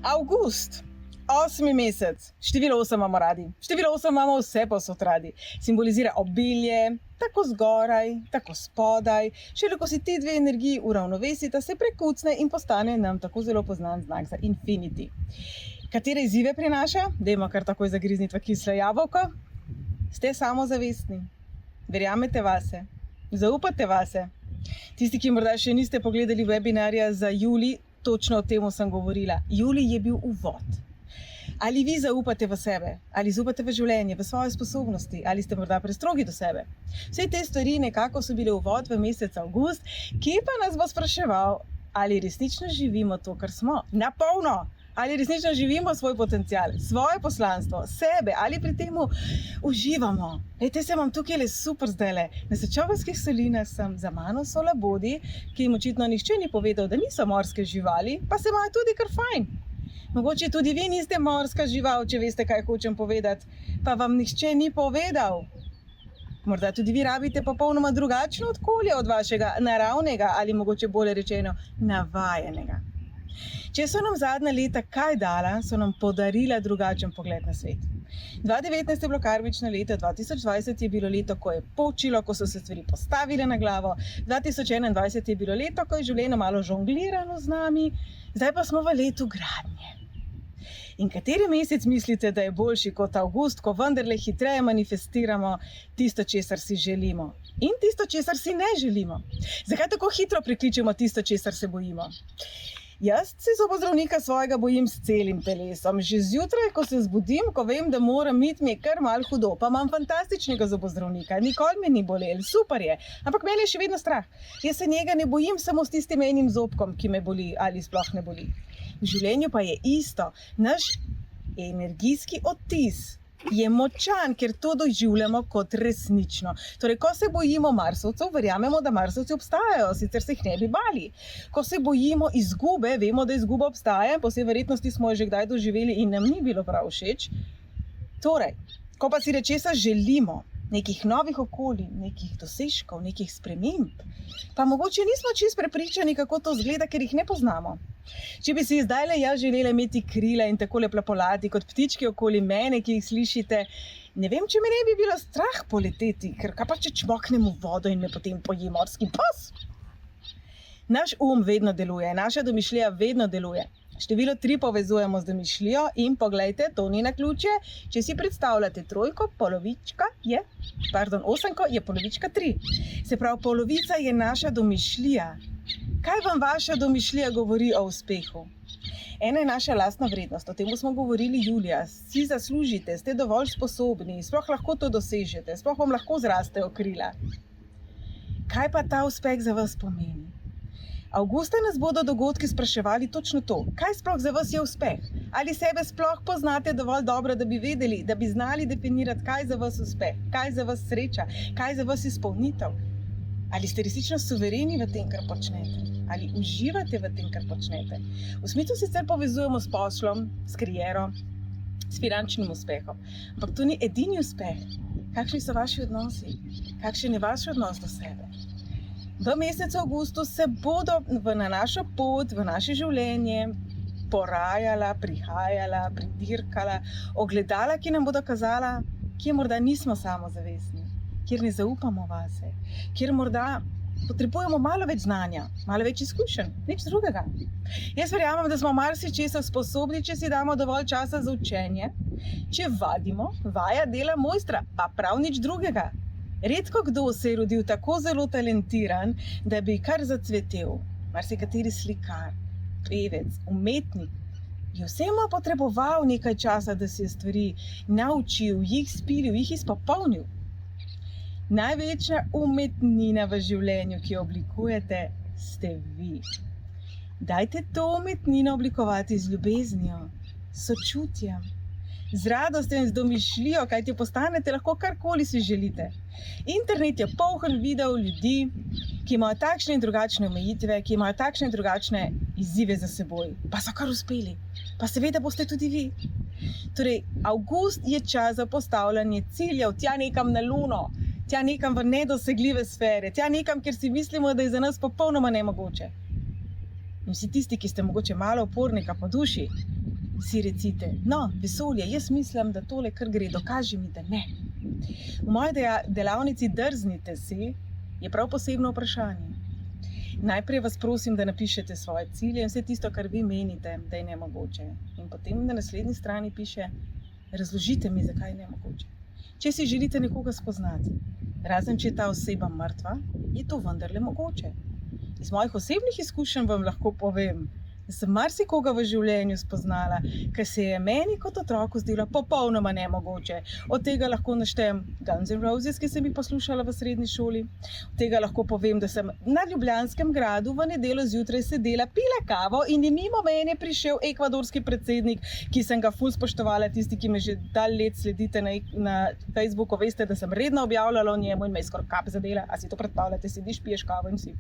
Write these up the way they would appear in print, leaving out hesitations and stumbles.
Avgust, 8. mesec, število 8 imamo radi. Število 8 imamo vse posod radi. Simbolizira obilje, tako zgoraj, tako spodaj. Šele ko si ti dve energiji uravnovesita, se prekucne in postane nam tako zelo poznan znak za infinity. Katere izzive prinaša? Dajmo kar takoj zagrizniti v kislo jabolko. Ste samozavestni, verjamete vase, zaupate vase. Tisti, ki morda še niste pogledali webinarja za julij, točno o tem sem govorila. Julij je bil uvod. Ali vi zaupate v sebe, ali zaupate v življenje, v svoje sposobnosti, ali ste morda prestrogi do sebe. Vse te stvari nekako so bile uvod v mesec avgust, ki pa nas bo spraševal, ali resnično živimo to, kar smo, na polno. Ali resnično živimo svoj potencial, svoje poslanstvo, sebe, ali pri temu uživamo. Lejte, se vam tukaj le super zdajle. Na Sečoveljskih solinah sem, za mano so labodi, ki jim očitno nihče ni povedal, da niso morske živali, pa se imajo tudi kar fajn. Mogoče tudi vi niste morska žival, če veste, kaj hočem povedati, pa vam nihče ni povedal. Morda tudi vi rabite popolnoma drugačno okolje od vašega naravnega ali mogoče bolje rečeno navajenega. Če so nam zadnja leta kaj dala, so nam podarila drugačen pogled na svet. 2019 je bilo karmično leto, 2020 je bilo leto, ko je počilo, ko so se stvari postavile na glavo, 2021 je bilo leto, ko je življenje malo žongliralo z nami, zdaj pa smo v letu gradnje. In kateri mesec mislite, da je boljši kot avgust, ko vendarle hitreje manifestiramo tisto, česar si želimo? In tisto, česar si ne želimo? Zakaj tako hitro prekličemo tisto, česar se bojimo? Jaz se zobozdravnika svojega bojim s celim telesom. Že zjutraj, ko se zbudim, ko vem, da moram iti, mi je kar malo hudo. Pa imam fantastičnega zobozdravnika, nikoli me ni bolel, super je. Ampak meni je še vedno strah. Jaz se njega ne bojim samo s tistim enim zobkom, ki me boli ali sploh ne boli. V življenju pa je isto. Naš energijski odtis je močan, ker to doživljamo kot resnično. Torej, ko se bojimo Marsovcev, verjamemo, da Marsovci obstajajo, sicer se jih ne bi bali. Ko se bojimo izgube, vemo, da izguba obstaja, po vsej verjetnosti smo jo že kdaj doživeli in nam ni bilo prav všeč. Torej, ko pa si rečesa želimo, nekih novih okolij, nekih dosežkov, nekih sprememb, pa mogoče nismo čisto prepričani, kako to izgleda, ker jih ne poznamo. Če bi si zdajle jaz želela imeti krila in takole plapolati kot ptički okoli mene, ki jih slišite, ne vem, če me ne bi bilo strah poleteti, ker kaj pa če čmoknem v vodo in me potem poje morski pes? Naš vedno deluje, naša domišljija vedno deluje. Število 3 povezujemo z domišljijo in poglejte, to ni naključje. Če si predstavljate trojko, osemko je polovička 3. Se pravi, polovica je naša domišljija. Kaj vam vaša domišljija govori o uspehu? Ena je naša lastna vrednost, o tem smo govorili julija. Si zaslužite, ste dovolj sposobni, sploh lahko to dosežete, sploh vam lahko zrastejo krila. Kaj pa ta uspeh za vas pomeni? Avgusta nas bodo dogodki spraševali točno to. Kaj sploh za vas je uspeh? Ali sebe sploh poznate dovolj dobro, da bi vedeli, da bi znali definirati, kaj za vas uspeh, kaj za vas sreča, kaj za vas izpolnitev? Ali ste resnično suvereni v tem, kar počnete? Ali uživate v tem, kar počnete? V smislu sicer povezujemo s poslom, s kariero, s finančnim uspehom. Ampak to ni edini uspeh. Kakšni so vaši odnosi? Kakšen je vaš odnos do sebe? V mesecu avgustu se bodo na našo pot, v naše življenje porajala, prihajala, pridirkala, ogledala, ki nam bodo kazala, kje morda nismo samozavestni, kjer ne zaupamo vase, kjer morda potrebujemo malo več znanja, malo več izkušenj, nič drugega. Jaz verjamem, da smo marsičesa sposobni, če si damo dovolj časa za učenje, če vadimo, vaja dela mojstra, pa prav nič drugega. Redko kdo se je rodil tako zelo talentiran, da bi kar zacvetel. Marsikateri slikar, pevec, umetnik je vsema potreboval nekaj časa, da se je stvari naučil, jih spilil, jih izpopolnil. Največja umetnina v življenju, ki jo oblikujete, ste vi. Dajte to umetnino oblikovati z ljubeznijo, sočutjem, z radostjo in z domišljijo, kajti postanete lahko karkoli si želite. Internet je poln videov ljudi, ki imajo takšne in drugačne omejitve, ki imajo takšne in drugačne izzive za seboj, pa so kar uspeli. Pa seveda boste tudi vi. Torej, avgust je čas za postavljanje ciljev, tja nekam na luno, tja nekam v nedosegljive sfere, tja nekam, kjer si mislimo, da je za nas popolnoma nemogoče. In vsi tisti, ki ste mogoče malo upornika po duši, si recite, no, vesolje, jaz mislim, da tole kar gre, dokaži mi, da ne. V moji delavnici Drznite si je prav posebno vprašanje. Najprej vas prosim, da napišete svoje cilje in vse tisto, kar vi menite, da je nemogoče. In potem na naslednji strani piše, razložite mi, zakaj je nemogoče. Če si želite nekoga spoznati, razen če je ta oseba mrtva, je to vendarle mogoče. Iz mojih osebnih izkušenj vam lahko povem, da sem marsikoga v življenju spoznala, ker se je meni kot otroku zdelo popolnoma nemogoče. Od tega lahko naštejem Guns N' Roses, ki sem jih poslušala v srednji šoli. Od tega lahko povem, da sem na Ljubljanskem gradu v nedeljo zjutraj sedela, pila kavo in je mimo mene prišel ekvadorski predsednik, ki sem ga ful spoštovala. Tisti, ki me že dalj let sledite na Facebooku, veste, da sem redno objavljala o njemu in me je skoraj kap zadela. A si to predstavljate, sediš, piješ kavo in si.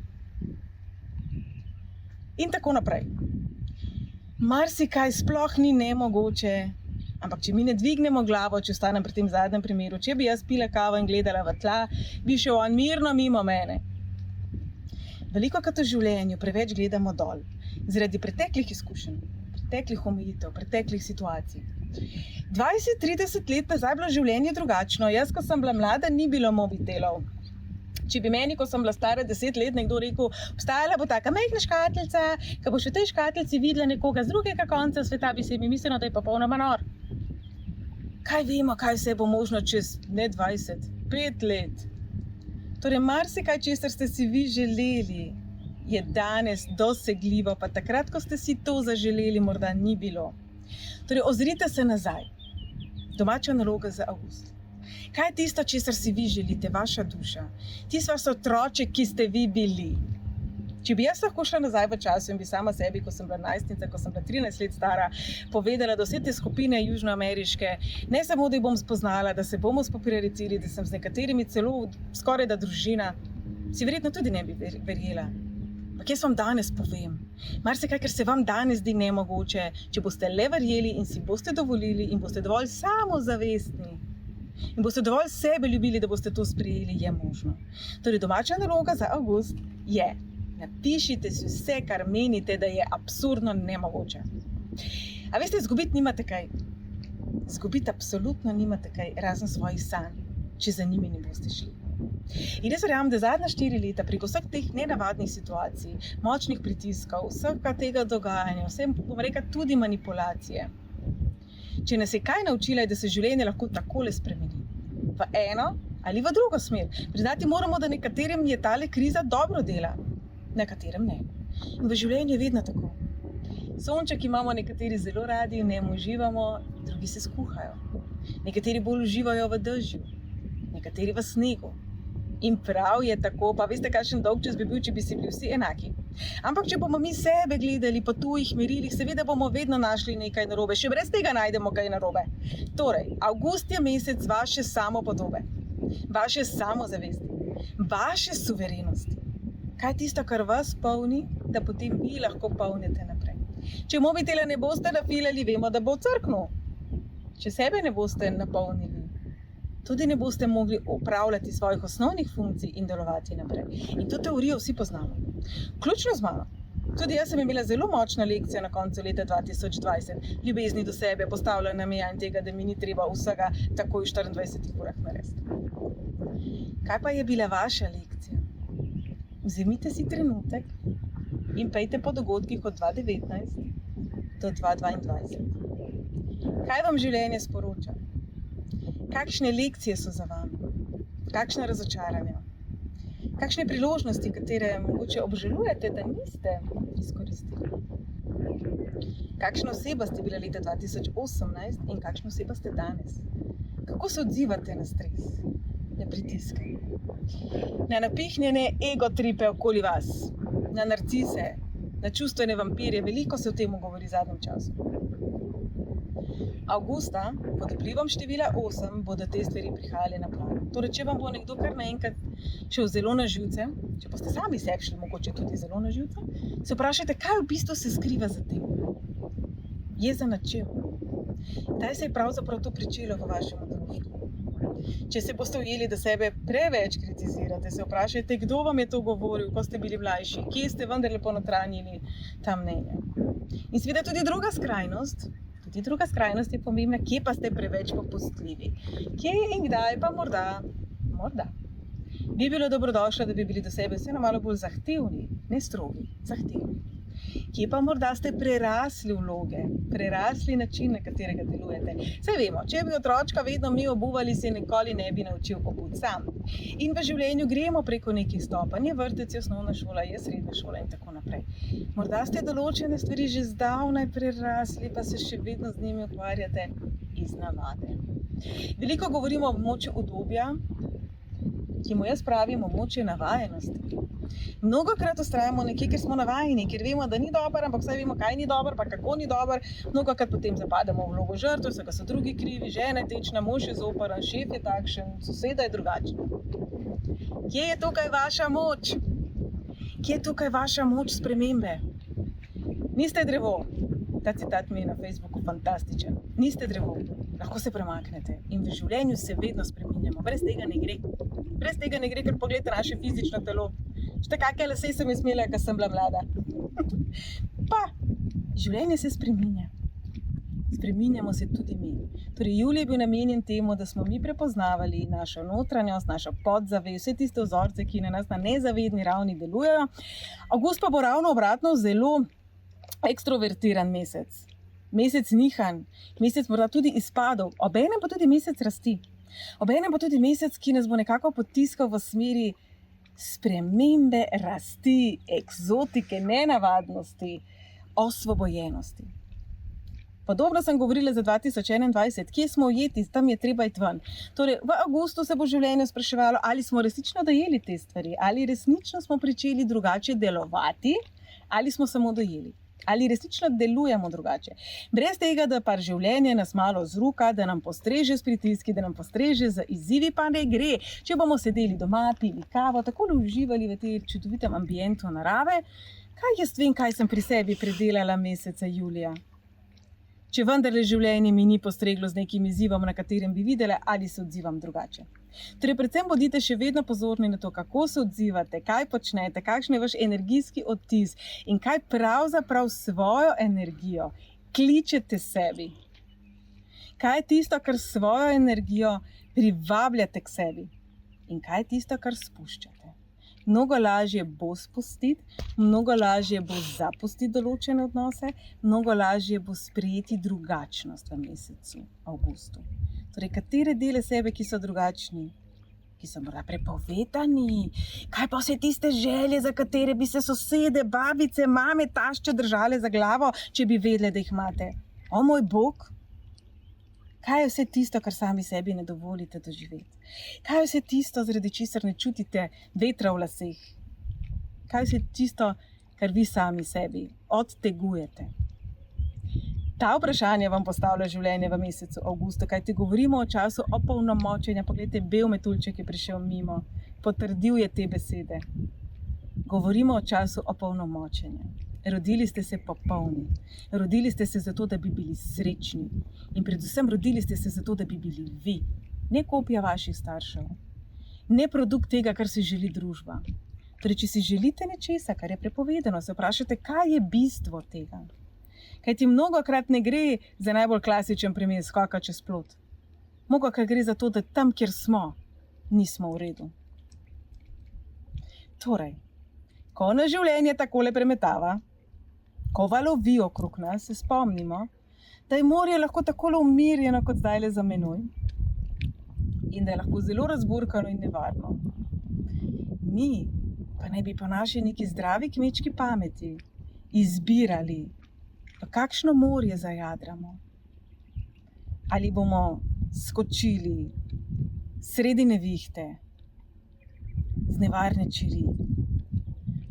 In tako naprej. Marsikaj sploh ni nemogoče, ampak če mi ne dvignemo glavo, če ostanem pri tem zadnjem primeru, če bi jaz pila kavo in gledala v tla, bi šel on mirno mimo mene. Velikokrat v življenju preveč gledamo dol, zaradi preteklih izkušenj, preteklih omejitev, preteklih situacij. 20-30 let nazaj je bilo življenje drugačno. Jaz, ko sem bila mlada, ni bilo mobitelov. Če bi meni, ko sem bila stara 10 let, nekdo rekel, obstajala bo taka majhna škatlica, ko boš v tej škatlici videla nekoga z drugega konca sveta, bi se mi mislila, da je popolnoma nor. Kaj vemo, kaj vse bo možno čez ne 20, 5 let? Torej, marsikaj, česar ste si vi želeli, je danes dosegljivo, pa takrat, ko ste si to zaželeli, morda ni bilo. Torej, ozrite se nazaj. Domača naloga za avgust. Kaj je tisto, česar si vi želite, vaša duša? Tisti vaš otroček, ki ste vi bili. Če bi jaz lahko šla nazaj v času in bi sama sebi, ko sem bila najstnica, ko sem bila 13 let stara, povedala, da vse te skupine južnoameriške, ne samo, da jih bom spoznala, da se bomo spoprijateljili, da sem z nekaterimi celo skoraj da družina, si verjetno tudi ne bi verjela. Ampak jaz vam danes povem, marsikaj, ker se vam danes zdi nemogoče, če boste le verjeli in si boste dovolili in boste dovolj samozavestni, in boste dovolj sebe ljubili, da boste to sprejeli, je možno. Torej, domača naloga za avgust je, napišite si vse, kar menite, da je absurdno nemogoče. A veste, izgubiti nimate kaj. Izgubiti absolutno nimate kaj, razen svojih sanj, če za njimi ne boste šli. In jaz verjamem, da zadnja 4 leta preko vseh teh nenavadnih situacij, močnih pritiskov, vsega tega dogajanja, vsem, bom rekla, tudi manipulacije, če nas je kaj naučila, je, da se življenje lahko takole spremeni. V eno ali v drugo smer. Priznati moramo, da nekaterim je tale kriza dobro dela, nekaterim ne. In v življenju je vedno tako. Sonček imamo nekateri zelo radi, v njem uživamo, drugi se skuhajo. Nekateri bolj uživajo v dežju, nekateri v snegu. In prav je tako, pa veste, kakšen dolgčas bi bil, če bi si bili vsi enaki. Ampak če bomo mi sebe gledali po tujih merilih, seveda bomo vedno našli nekaj narobe, še brez tega najdemo kaj narobe. Torej, avgust je mesec vaše samopodobe, vaše samozavesti, vaše suverenosti. Kaj je tisto, kar vas polni, da potem vi lahko polnite naprej. Če mobitela ne boste nafilali, vemo, da bo crknil. Če sebe ne boste napolnili, tudi ne boste mogli opravljati svojih osnovnih funkcij in delovati naprej. In to teorijo vsi poznamo. Vključno z mano. Tudi jaz sem imela zelo močno lekcijo na koncu leta 2020. Ljubezni do sebe, postavljena meja in tega, da mi ni treba vsega takoj v 24 urah narediti. Kaj pa je bila vaša lekcija? Vzemite si trenutek in pejte po dogodkih od 2019 do 2022. Kaj vam življenje sporoča? Kakšne lekcije so za vami? Kakšne razočaranja? Kakšne priložnosti, katere mogoče obžalujete, da niste izkoristili? Kakšna oseba ste bila leta 2018 in kakšna oseba ste danes? Kako se odzivate na stres, na pritiske, na napihnjene egotripe okoli vas, na narcise, na čustvene vampirje? Veliko se o tem govori v zadnjem času. Avgusta, pod vplivom števila 8, bodo te stvari prihajale na plan. Torej, če vam bo nekdo kar naenkrat šel zelo na živce, če boste sami sebi šli mogoče tudi zelo na živce, se vprašajte, kaj v bistvu se skriva za tem. Jeza nad čem? Kdaj se je pravzaprav to pričelo v vašem otroštvu? Če se boste ujeli, da sebe preveč kritizirate, se vprašajte, kdo vam je to govoril, ko ste bili mlajši, kje ste vendarle ponotranjili ta mnenja. In seveda tudi druga skrajnost, Tudi druga skrajnost je pomembna, kje pa ste preveč popustljivi. Kje in kdaj pa morda bi bilo dobrodošlo, da bi bili do sebe vseeno malo bolj zahtevni, ne strogi, zahtevni. Kje pa morda ste prerasli vloge, prerasli način, na katerega delujete. Saj vemo, če bi otročka vedno mi obuvali, se nikoli ne bi naučil obuti sam. In v življenju gremo preko nekih stopenj, je vrtec, je osnovna šola, je srednja šola in tako naprej. Morda ste določene stvari že zdavnaj prerasli, pa se še vedno z njimi ukvarjate iz navade. Veliko govorimo o območju udobja, ki mu jaz pravim območje navajenosti. Mnogokrat ustrajamo nekje, ker smo navajeni, ker vemo, da ni dobro, ampak vsaj vemo, kaj ni dobro, pa kako ni dobro. Mnogokrat potem zapademo v vlogo žrtve, vsega so drugi krivi, žena je tečna, mož je zoprn, šef je takšen, soseda je drugačna. Kje je tukaj vaša moč? Kje je tukaj vaša moč spremembe? Niste drevo. Ta citat mi je na Facebooku fantastičen. Niste drevo, lahko se premaknete in v življenju se vedno spreminjamo. Brez tega ne gre. Brez tega ne gre, ker pogledajte naše fizično telo.Šte kakšne lase sem imela, ko sem bila mlada. Pa, življenje se spreminja. Spreminjamo se tudi mi. Torej, julij je bil namenjen temu, da smo mi prepoznavali našo notranjost, našo podzavest, vse tiste vzorce, ki na nas na nezavedni ravni delujejo. Avgust pa bo ravno obratno zelo ekstrovertiran mesec. Mesec nihanj, mesec morda tudi izpadov, obenem pa tudi mesec rasti. Obenem pa tudi mesec, ki nas bo nekako potiskal v smeri spremembe, rasti, eksotike, nenavadnosti, osvobojenosti. Podobno sem govorila za 2021, kje smo ujeti, tam je treba iti ven. Torej, v avgustu se bo življenje spraševalo, ali smo resnično dojeli te stvari, ali resnično smo pričeli drugače delovati, ali smo samo dojeli. Ali resnično delujemo drugače. Brez tega, da pa življenje nas malo zruka, da nam postreže s pritiski, da nam postreže z izzivi, pa ne gre. Če bomo sedeli doma, pili kavo, tako uživali v tem čudovitem ambientu narave, kaj jaz vem, kaj sem pri sebi predelala meseca julija? Če vendarle življenje mi ni postreglo z nekim izzivom, na katerem bi videla, ali se odzivam drugače. Torej, predvsem bodite še vedno pozorni na to, kako se odzivate, kaj počnete, kakšen je vaš energijski odtis in kaj pravzaprav svojo energijo kličete sebi. Kaj je tisto, kar svojo energijo privabljate k sebi in kaj je tisto, kar spuščate. Mnogo lažje bo spustiti, mnogo lažje bo zapustiti določene odnose, mnogo lažje bo sprejeti drugačnost v mesecu avgustu. Torej, katere dele sebe, ki so drugačni, ki so morda prepovedani, kaj pa vse tiste želje, za katere bi se sosede, babice, mame, tašče držale za glavo, če bi vedele, da jih imate. O moj Bog! Kaj je vse tisto, kar sami sebi ne dovolite doživeti? Kaj je vse tisto, zaradi česar ne čutite vetra v laseh? Kaj je vse tisto, kar vi sami sebi odtegujete? Ta vprašanja vam postavlja življenje v mesecu avgustu, kajti govorimo o času opolnomočenja. Poglejte, bel metuljček je prišel mimo, potrdil je te besede. Govorimo o času opolnomočenja. Rodili ste se popolni, rodili ste se zato, da bi bili srečni in predvsem rodili ste se zato, da bi bili vi, ne kopija vaših staršev, ne produkt tega, kar si želi družba. Torej, če si želite nečesa, kar je prepovedano, se vprašate, kaj je bistvo tega. Kajti mnogokrat ne gre za najbolj klasičen primer skoka čez plot. Mnogokrat gre za to, da tam, kjer smo, nismo v redu. Torej, ko nas življenje takole premetava, ko valovi okrog nas, se spomnimo, da je morje lahko takole umirjeno kot zdajle za menoj in da je lahko zelo razburkano in nevarno. Mi pa naj bi po naši neki zdravi kmečki pameti izbirali, v kakšno morje zajadramo. Ali bomo skočili sredi nevihte, z nevarne čiri,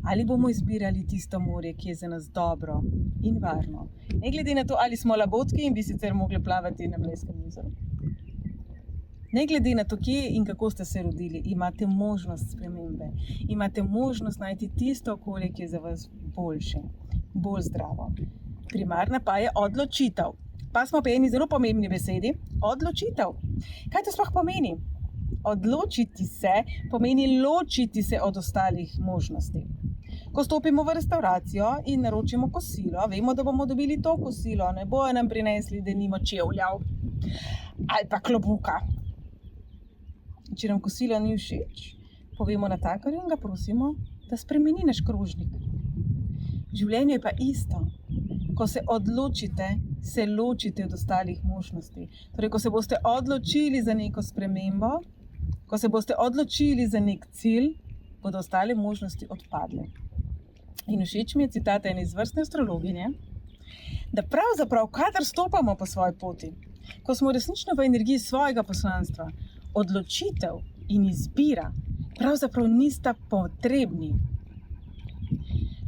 ali bomo izbirali tisto morje, ki je za nas dobro in varno. Ne glede na to, ali smo labodki in bi sicer mogli plavati na Blejskem jezeru. Ne glede na to, kje in kako ste se rodili, imate možnost spremembe. Imate možnost najti tisto okolje, ki je za vas boljše, bolj zdravo. Primarna pa je odločitev. Pa smo pri eni zelo pomembni besedi, odločitev. Kaj to sploh pomeni? Odločiti se pomeni ločiti se od ostalih možnosti. Ko stopimo v restavracijo in naročimo kosilo, vemo, da bomo dobili to kosilo, ne bojo nam prinesli denimo čevljev ali pa klobuka. Če nam kosilo ni všeč, povemo natakarju in ga prosimo, da spremeni naš krožnik. Življenje je pa isto. Ko se odločite, se ločite od ostalih možnosti. Torej, ko se boste odločili za neko spremembo, ko se boste odločili za nek cilj, bodo ostale možnosti odpadle. In všeč mi je citat ene izvrstne astrologinje, da pravzaprav, kadar stopamo po svoji poti, ko smo resnično v energiji svojega poslanstva, odločitev in izbira pravzaprav nista potrebni.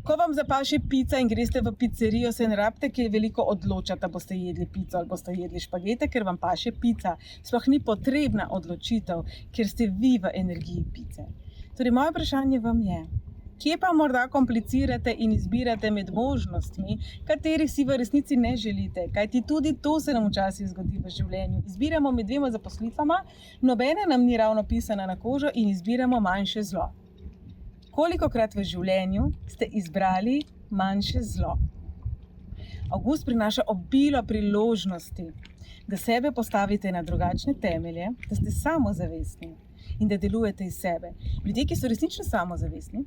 Ko vam zapaše pica in greste v pizzerijo, se ne rabite kaj veliko odločati, da boste jedli pico ali boste jedli špagete, ker vam paše pica. Sploh ni potrebna odločitev, ker ste vi v energiji pice. Torej, moje vprašanje vam je, kje pa morda komplicirate in izbirate med možnostmi, katerih si v resnici ne želite, kajti tudi to se nam včasih zgodi v življenju. Izbiramo med dvema zaposlitvama, nobena nam ni ravno pisana na kožo in izbiramo manjše zlo. Kolikokrat v življenju ste izbrali manjše zlo? Avgust prinaša obilo priložnosti, da sebe postavite na drugačne temelje, da ste samozavestni in da delujete iz sebe. Ljudje, ki so resnično samozavestni,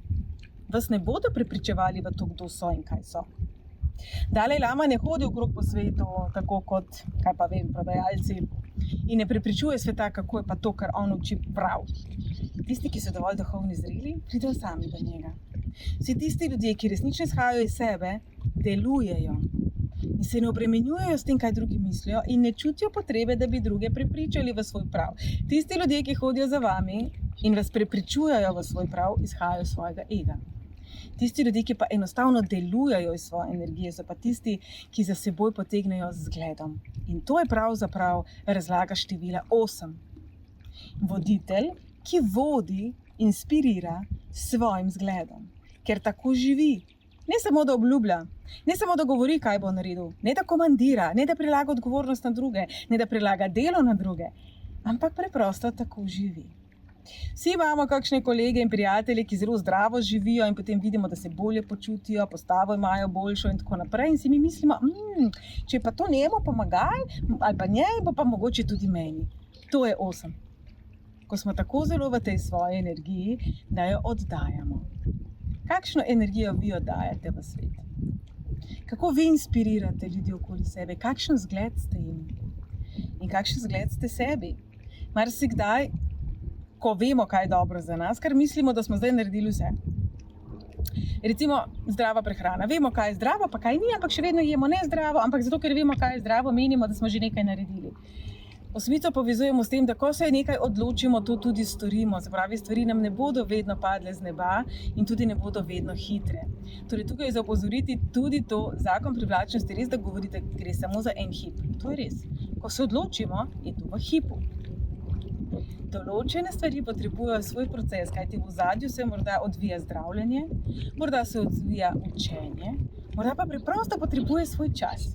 vas ne bodo prepričevali v to, kdo so in kaj so. Dalaj Lama ne hodi okrog po svetu, tako kot, kaj pa vem, prodajalci, in ne prepričuje sveta, kako je pa to, kar on uči, prav. Tisti, ki so dovolj duhovni zreli, pridejo sami do njega. Vsi tisti ljudje, ki resnično izhajajo iz sebe, delujejo in se ne obremenjujejo s tem, kaj drugi mislijo in ne čutijo potrebe, da bi druge prepričali v svoj prav. Tisti ljudje, ki hodijo za vami in vas prepričujejo v svoj prav, izhajajo iz svojega ega. Tisti ljudje, ki pa enostavno delujejo iz svoje energije, so pa tisti, ki za seboj potegnejo z zgledom. In to je pravzaprav razlaga števila 8. Voditelj, ki vodi, inspirira s svojim zgledom, ker tako živi. Ne samo, da obljublja, ne samo, da govori, kaj bo naredil, ne da komandira, ne da prelaga odgovornost na druge, ne da prelaga delo na druge, ampak preprosto tako živi. Vsi imamo kakšne kolege in prijatelje, ki zelo zdravo živijo in potem vidimo, da se bolje počutijo, postavo imajo boljšo in tako naprej. In si mi mislimo, če pa to njemu pomagaj, ali pa njej, bo pa mogoče tudi meni. To je 8. Ko smo tako zelo v tej svoji energiji, da jo oddajamo. Kakšno energijo vi oddajate v svet? Kako vi inspirirate ljudi okoli sebe? Kakšen zgled ste jim? In kakšen zgled ste sebi? Marsikdaj, ko vemo, kaj je dobro za nas, ker mislimo, da smo zdaj naredili vse. Recimo zdrava prehrana. Vemo, kaj je zdravo, pa kaj ni, ampak še vedno jemo nezdravo, ampak zato, ker vemo, kaj je zdravo, menimo, da smo že nekaj naredili. Osmico povezujemo s tem, da ko se nekaj odločimo, to tudi storimo. Se pravi, stvari nam ne bodo vedno padle z neba in tudi ne bodo vedno hitre. Torej, tukaj je za opozoriti tudi to, zakon privlačnosti, res, da govorite, gre samo za en hip. To je res. Ko se odločimo, je to v hipu. Določene stvari potrebujejo svoj proces, kajti v ozadju se morda odvija zdravljenje, morda se odvija učenje, morda pa preprosto potrebuje svoj čas.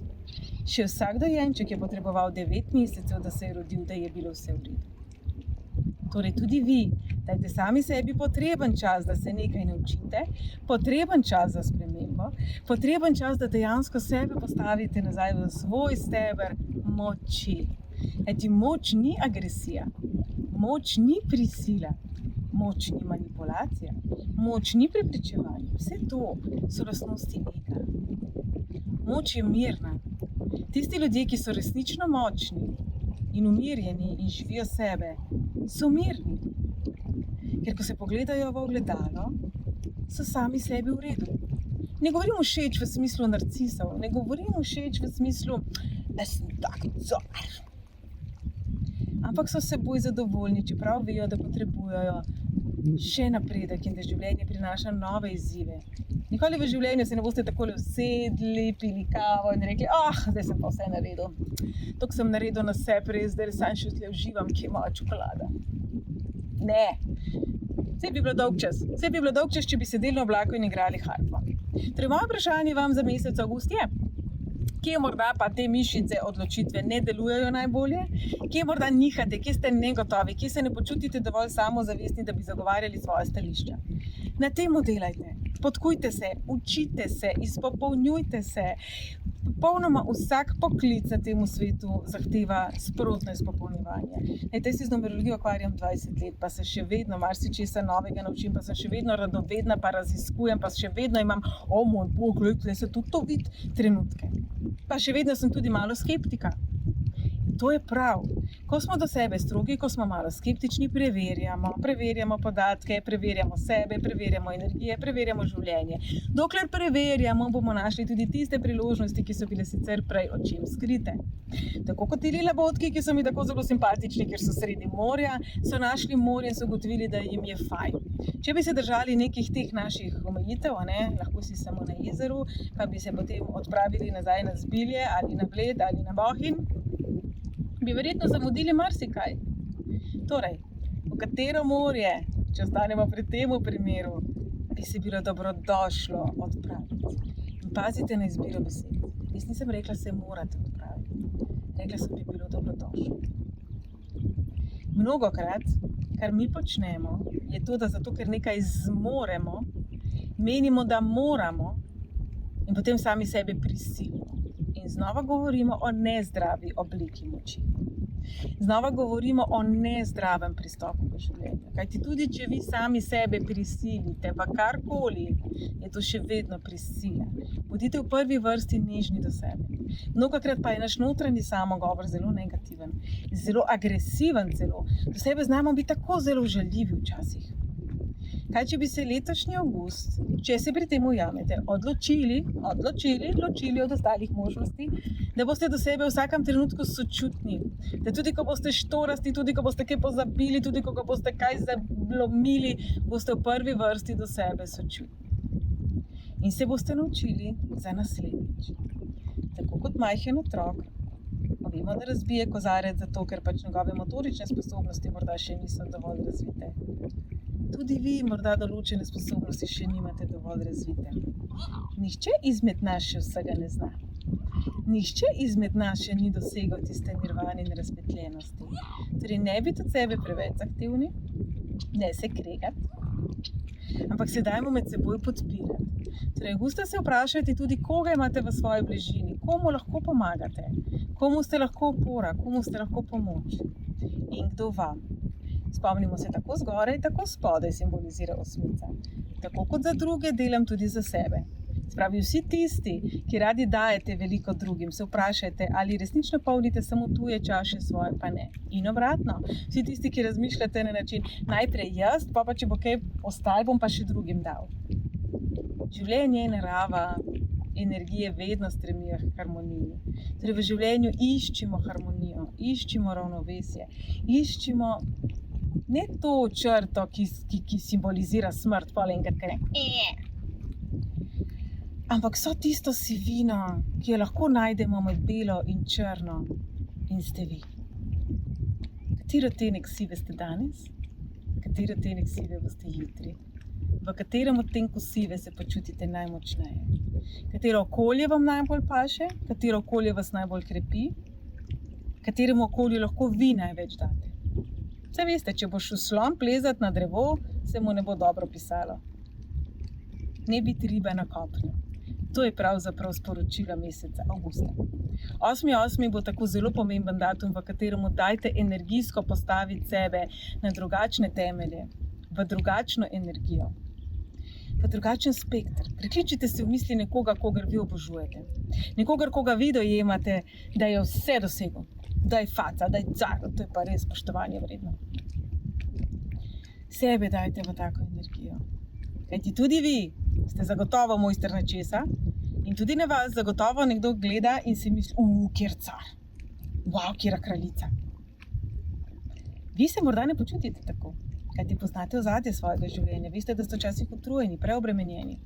Še vsak dojenček je potreboval 9 mesecev, da se je rodil, da je bilo vse v redu. Torej tudi vi, dajte sami sebi potreben čas, da se nekaj naučite, potreben čas za spremembo, potreben čas, da dejansko sebe postavite nazaj v svoj steber moči. Kajti moč ni agresija, moč ni prisila, moč ni manipulacija, moč ni prepričevanje. Vse to so lastnosti ega. Moč je mirna. Tisti ljudje, ki so resnično močni in umirjeni in živijo sebe, so mirni. Ker ko se pogledajo v ogledalo, so sami sebi v redu. Ne govorim všeč v smislu narcisov, ne govorim všeč v smislu, da sem tak zor. Ampak so seboj zadovoljni, čeprav vejo, da potrebujejo še napredek in da življenje prinaša nove izzive. Nikoli v življenju se ne boste takole usedli, pili kavo in rekli, zdaj sem pa vse naredil. Tok sem naredil na sebi, res, zdaj sam še tle uživam, kje je moja čokolada. Ne. Vse bi bilo dolg čas. Vse bi bilo dolg čas, če bi sedeli na oblaku in igrali harpo. Torej, moje vprašanje vam za mesec avgust je, kje morda pa te mišice odločitve ne delujejo najbolje, kje morda nihate, kje ste negotovi, kje se ne počutite dovolj samozavestni, da bi zagovarjali svoje stališča. Na tem delajte, podkujte se, učite se, izpopolnjujte se. Popolnoma vsak poklic na tem svetu zahteva sprotno izpopolnjevanje. Jaz se z numerologijo ukvarjam 20 let, pa se še vedno marsičesa novega naučim, pa sem še vedno radovedna, pa raziskujem, pa še vedno imam, moj bog, tukaj se tudi to vidi, trenutke. Pa še vedno sem tudi malo skeptika. To je prav. Ko smo do sebe strogi, ko smo malo skeptični, preverjamo podatke, preverjamo sebe, preverjamo energije, preverjamo življenje. Dokler preverjamo, bomo našli tudi tiste priložnosti, ki so bile sicer prej očem skrite. Tako kot ti labodki, ki so mi tako zelo simpatični, ker so sredi morja, so našli morje in so ugotovili, da jim je fajn. Če bi se držali nekih teh naših omejitev, lahko si samo na jezeru, pa bi se potem odpravili nazaj na Zbilje ali na Bled ali na Bohinj, bi verjetno zamudili marsikaj. Torej, v katero morje, če ostanemo pri tem primeru, bi se bilo dobrodošlo odpraviti. In pazite na izbiro besed. Jaz nisem rekla, se morate odpraviti. Rekla sem, bi bilo dobrodošlo. Mnogokrat, kar mi počnemo, je to, da zato, ker nekaj zmoremo, menimo, da moramo in potem sami sebe prisilimo. In znova govorimo o nezdravi obliki moči. Znova govorimo o nezdravem pristopu v življenju. Kajti tudi, če vi sami sebe prisilite, pa karkoli, je to še vedno prisila. Bodite v prvi vrsti nežni do sebe. Mnogokrat pa je naš notranji samogovor zelo negativen, zelo agresiven celo. Do sebe znamo biti tako zelo žaljivi včasih. Kaj, če bi se letošnji avgust, če se pri tem ujamete, odločili od ostalih možnosti, da boste do sebe v vsakem trenutku sočutni, da tudi ko boste štorasti, tudi ko boste kaj pozabili, tudi ko boste kaj zablomili, boste v prvi vrsti do sebe sočutni. In se boste naučili za naslednjič. Tako kot majhen otrok, vemo, da razbije kozarec zato, ker pač njegove motorične sposobnosti morda še niso dovolj razvite. Tudi vi morda določene sposobnosti še nimate dovolj razvite. Nihče izmed nas še vsega ne zna. Nihče izmed nas še ni dosegel tiste nirvane in razsvetljenosti. Torej ne biti od sebe preveč zahtevni, ne se kregati, ampak se dajmo med seboj podpirati. Torej, avgusta se vprašajte tudi, koga imate v svoji bližini, komu lahko pomagate, komu ste lahko opora, komu ste lahko pomoč in kdo vam. Spomnimo se, tako zgoraj, tako spodaj simbolizira osmica. Tako kot za druge, delam tudi za sebe. Spravi, vsi tisti, ki radi dajete veliko drugim, se vprašajte, ali resnično polnite samo tuje čaše svoje, pa ne. In obratno, vsi tisti, ki razmišljate na način, najprej jaz, pa če bo kaj ostalo, bom pa še drugim dal. Življenje, narava, energije vedno stremijo k harmoniji. Torej v življenju iščimo harmonijo, iščimo ravnovesje, iščimo ne to črto, ki simbolizira smrt, pa enkrat kaj ampak so tisto sivino, ki jo lahko najdemo med belo in črno in ste vi. Kateri odtenek sive ste danes? Kateri odtenek sive boste jutri? V katerem odtenku sive se počutite najmočneje? Katero okolje vam najbolj paše? Katero okolje vas najbolj krepi? Kateremu okolju lahko vi največ date? Saj veste, če boš slon plezati na drevo, se mu ne bo dobro pisalo. Ne biti riba na kopnu. To je pravzaprav sporočilo meseca avgusta. 8.8. bo tako zelo pomemben datum, v katerem dajte energijsko postaviti sebe na drugačne temelje, v drugačno energijo, v drugačen spektr. Prikličite se v misli nekoga, kogar vi obožujete. Nekogar, koga vi dojemate, da je vse dosegel, da je faca, da je car, to je pa res spoštovanje vredno. Sebe dajte v tako energijo. Kajti tudi vi ste zagotovo mojster nečesa in tudi na vas zagotovo nekdo gleda in si misli, kjer car, kjera kraljica. Vi se morda ne počutite tako, kajti poznate ozadje svojega življenja, veste, da ste včasih utrujeni, preobremenjeni.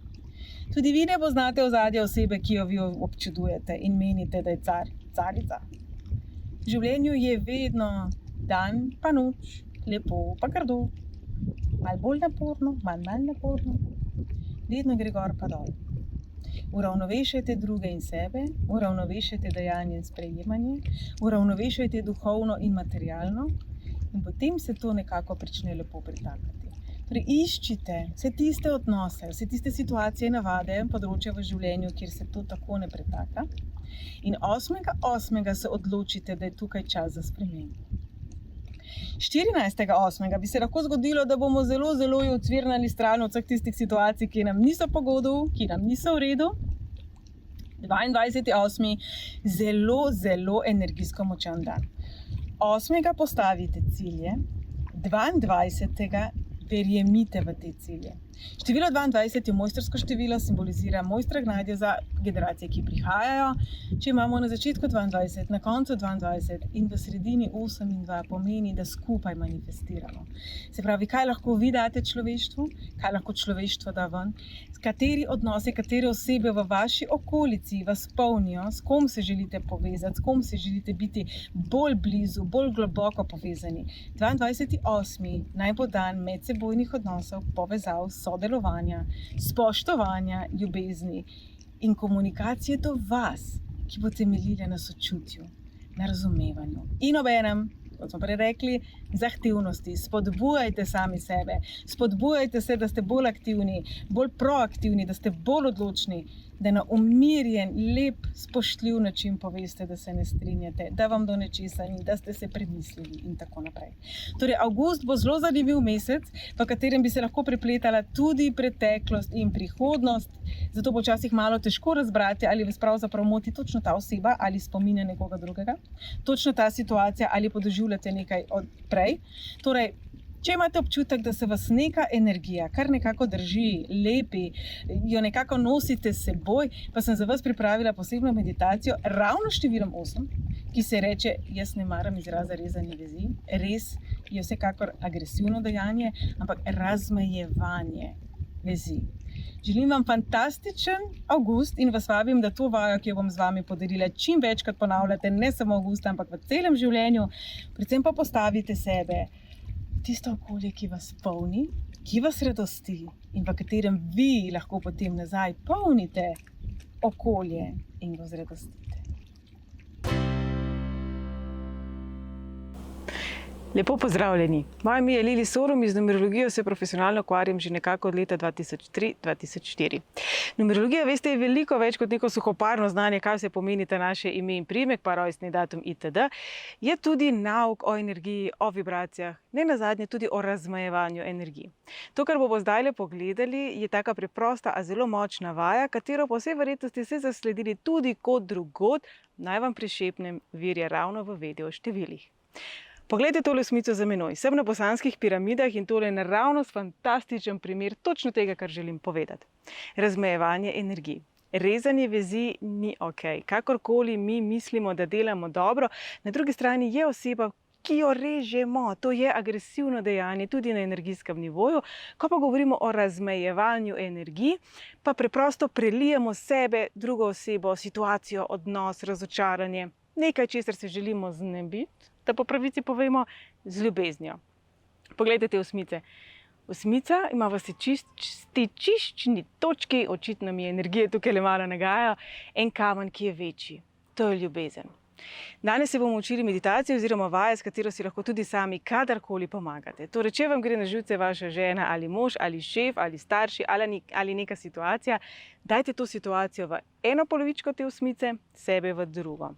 Tudi vi ne poznate ozadja osebe, ki jo vi občudujete in menite, da je car, carica. V življenju je vedno dan pa noč, lepo pa grdo, malo bolj naporno, manj naporno. Vedno gre gor pa dol. Uravnovešajte druge in sebe, uravnovešajte dajanje in sprejemanje, uravnovešajte duhovno in materialno in potem se to nekako prične lepo pretakati. Torej, iščite vse tiste odnose, vse tiste situacije, navade, področja v življenju, kjer se to tako ne pretaka. In 8.8. se odločite, da je tukaj čas za spremembo. 14.8. bi se lahko zgodilo, da bomo zelo ucvirnali stran od vseh tistih situacij, ki nam niso po godu, ki nam niso v redu. 22.8. zelo energijsko močan dan. 8. postavite cilje, 22. verjemite v te cilje. Število 22 je mojstrsko število, simbolizira mojstra gnadja za generacije, ki prihajajo. Če imamo na začetku 22, na koncu 22 in v sredini 8 in 2, pomeni, da skupaj manifestiramo. Se pravi, kaj lahko vi date človeštvu, kaj lahko človeštvo da ven, kateri odnosi, katere osebe v vaši okolici vas polnijo, s kom se želite povezati, s kom se želite biti bolj blizu, bolj globoko povezani. 22.8. naj bo dan medsebojnih odnosov, povezav, sodelovanja, spoštovanja, ljubezni in komunikacije do vas, ki bo temeljila na sočutju, na razumevanju in obenem, kot smo prej rekli, zahtevnosti. Spodbujajte sami sebe, spodbujajte se, da ste bolj aktivni, bolj proaktivni, da ste bolj odločni, da na umirjen, lep, spoštljiv način poveste, da se ne strinjate, da vam do nečesa ni, da ste se premislili in tako naprej. Torej, avgust bo zelo zanimiv mesec, v katerem bi se lahko prepletala tudi preteklost in prihodnost, zato bo včasih malo težko razbrati, ali vas pravzaprav moti točno ta oseba ali spominja nekoga drugega, točno ta situacija ali podoživljate nekaj od prej. Torej, če imate občutek, da se vas neka energija kar nekako drži, lepi, jo nekako nosite s seboj, pa sem za vas pripravila posebno meditacijo ravno s številom 8, ki se reče, jaz ne maram izraza rezanje vezi, res je vsekakor agresivno dejanje, ampak razmejevanje vezi. Želim vam fantastičen avgust in vas vabim, da to vajo, ki jo bom z vami podarila, čim večkrat ponavljate, ne samo avgusta, ampak v celem življenju. Predvsem pa postavite sebe tisto okolje, ki vas polni, ki vas radosti in v katerem vi lahko potem nazaj polnite okolje in ga zradostite. Lepo pozdravljeni. Moje ime je Lili Sorum, z numerologijo se profesionalno ukvarjam že nekako od leta 2003-2004. Numerologija, veste, je veliko več kot neko suhoparno znanje, kaj vse pomeni ta naše ime in priimek, pa rojstni datum itd. Je tudi nauk o energiji, o vibracijah, ne nazadnje tudi o razmejevanju energiji. To, kar bomo zdaj pogledali, je taka preprosta, a zelo močna vaja, katero po vsej verjetnosti ste zasledili tudi kot drugod, naj vam prišepnem, vir je ravno v video številih. Poglejte tole osmico za menoj. Sem na Bosanskih piramidah in tole je naravnost fantastičen primer točno tega, kar želim povedati. Razmejevanje energij. Rezanje vezi ni ok. Kakorkoli mi mislimo, da delamo dobro, na drugi strani je oseba, ki jo režemo. To je agresivno dejanje tudi na energijskem nivoju. Ko pa govorimo o razmejevanju energij, pa preprosto prelijemo sebe, drugo osebo, situacijo, odnos, razočaranje, nekaj, česar se želimo znebiti, da po pravici povemo, z ljubeznijo. Poglejte te osmice. Osmica ima v stičiščni točki, očitno mi je energije tukaj le malo nagaja, en kamen, ki je večji. To je ljubezen. Danes se bomo učili meditacijo oziroma vaje, s katero si lahko tudi sami kadarkoli pomagate. Torej, če vam gre na živce vaša žena ali mož ali šef ali starši ali neka situacija, dajte to situacijo v eno polovičko te osmice, sebe v drugo.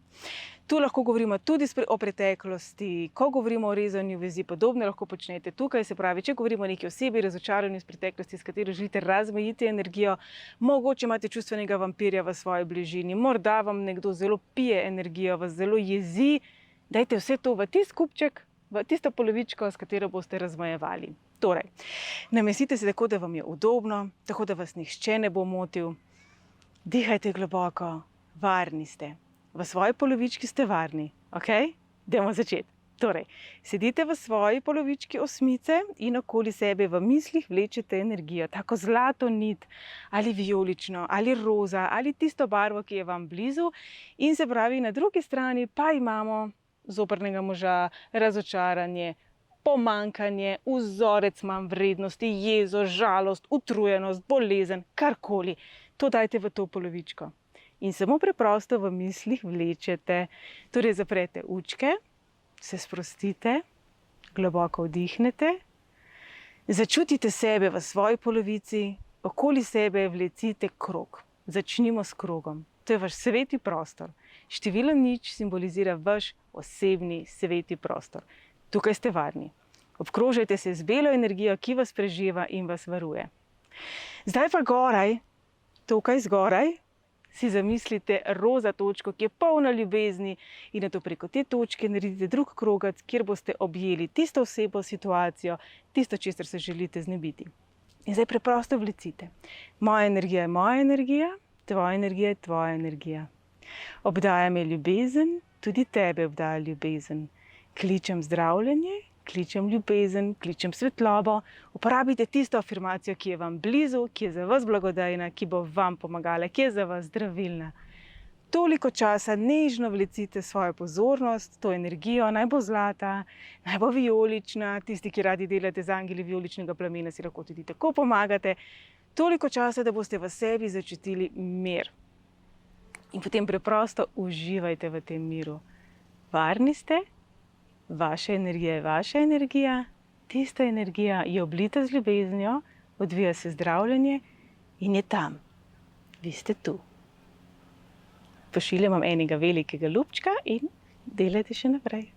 Tu lahko govorimo tudi o preteklosti, ko govorimo o rezanju vezi, podobno lahko počnete tukaj, se pravi, če govorimo o neki osebi, razočaranju iz preteklosti, s katero želite razmejiti energijo, mogoče imate čustvenega vampirja v svoji bližini, morda vam nekdo zelo pije energijo, vas zelo jezi, dajte vse to v tisti kupček, v tisto polovičko, s katero boste razmejevali. Torej, namestite se tako, da vam je udobno, tako da vas nihče ne bo motil, dihajte globoko, varni ste. V svoji polovički ste varni, ok? Dajmo začeti. Torej, sedite v svoji polovički osmice in okoli sebe v mislih vlečete energijo, tako zlato nit, ali vijolično, ali roza, ali tisto barvo, ki je vam blizu. In se pravi, na drugi strani pa imamo zoprnega moža, razočaranje, pomankanje, vzorec manj vrednosti, jezo, žalost, utrujenost, bolezen, karkoli. To dajte v to polovičko. In samo preprosto v mislih vlečete, torej zaprete učke, se sprostite, globoko vdihnete, začutite sebe v svoji polovici, okoli sebe vlecite krog. Začnimo s krogom. To je vaš sveti prostor. Število 0 simbolizira vaš osebni sveti prostor. Tukaj ste varni. Obkrožajte se z belo energijo, ki vas preževa in vas varuje. Zdaj pa goraj, tukaj zgoraj, si zamislite roza točko, ki je polna ljubezni, in nato preko te točke naredite drug krogac, kjer boste objeli tisto osebo, situacijo, tisto, česar se želite znebiti. In zdaj preprosto vlecite. Moja energija je moja energija, tvoja energija je tvoja energija. Obdaja me ljubezen, tudi tebe obdaja ljubezen. Kličem zdravljenje, kličem ljubezen, kličem svetlobo. Uporabite tisto afirmacijo, ki je vam blizu, ki je za vas blagodejna, ki bo vam pomagala, ki je za vas zdravilna. Toliko časa nežno vlecite svojo pozornost, to energijo, naj bo zlata, naj bo vijolična. Tisti, ki radi delate z angeli vijoličnega plamena, si lahko tudi tako pomagate. Toliko časa, da boste v sebi začutili mir. In potem preprosto uživajte v tem miru. Varni ste, vaša energija je vaša energija, tista energija je oblita z ljubeznijo, odvija se zdravljenje in je tam. Vi ste tu. Pošiljam vam enega velikega ljubčka in delajte še naprej.